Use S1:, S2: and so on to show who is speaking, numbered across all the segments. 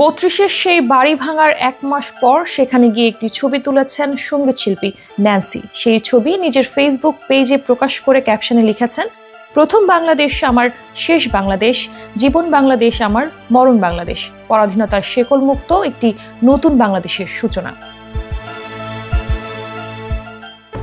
S1: ৩২-এর সেই বাড়ি ভাঙার ১ মাস পর সেখানে গিয়ে একটি ছবি তুলেছেন সঙ্গীতশিল্পী ন্যান্সি। সেই ছবি নিজের ফেসবুক পেজে প্রকাশ করে ক্যাপশনে লিখেছেন, প্রথম বাংলাদেশ আমার, শেষ বাংলাদেশ, জীবন বাংলাদেশ আমার, মরণ বাংলাদেশ, পরাধীনতার শেকল মুক্ত একটি নতুন বাংলাদেশের সূচনা।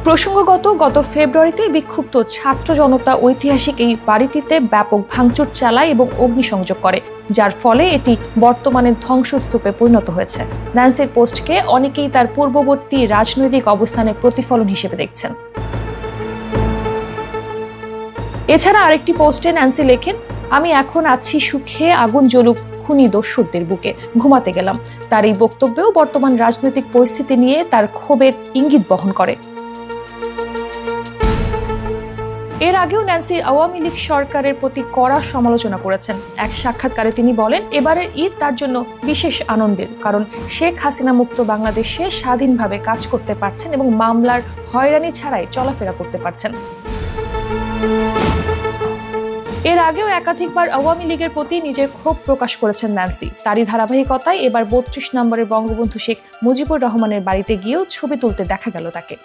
S1: প্রসঙ্গগত, গত ফেব্রুয়ারিতে বিক্ষুব্ধ ছাত্র জনতা ঐতিহাসিক এই বাড়িটিতে ব্যাপক ভাঙচুর চালায় এবং অগ্নিসংযোগ করে, যার ফলে এটি বর্তমানে ধ্বংসস্তূপে পরিণত হয়েছে। ন্যান্সির পোস্টকে অনেকেই তার পূর্ববর্তী রাজনৈতিক অবস্থানের প্রতিফলন হিসেবে দেখছেন। এছাড়া আরেকটি পোস্টে ন্যান্সি লেখেন, আমি এখন আছি সুখে, আগুন জ্বলুক খুনি দস্যুদের বুকে, ঘুমাতে গেলাম। তার এই বক্তব্যেও বর্তমান রাজনৈতিক পরিস্থিতি নিয়ে তার ক্ষোভের ইঙ্গিত বহন করে। এর আগেও ন্যান্সি আওয়ামী লীগ সরকারের প্রতি কড়া সমালোচনা করেছেন। এক সাক্ষাৎকারে তিনি বলেন, এবারের ঈদ তার জন্য বিশেষ আনন্দের, কারণ শেখ হাসিনা মুক্ত বাংলাদেশে স্বাধীনভাবে কাজ করতে পারছেন এবং মামলার হয়রানি ছাড়াই চলাফেরা করতে পারছেন। এর আগেও একাধিকবার আওয়ামী লীগের প্রতি নিজের ক্ষোভ প্রকাশ করেছেন ন্যান্সি। তারই ধারাবাহিকতায় এবার ৩২ নম্বরের বঙ্গবন্ধু শেখ মুজিবুর রহমানের বাড়িতে গিয়েও ছবি তুলতে দেখা গেল তাকে।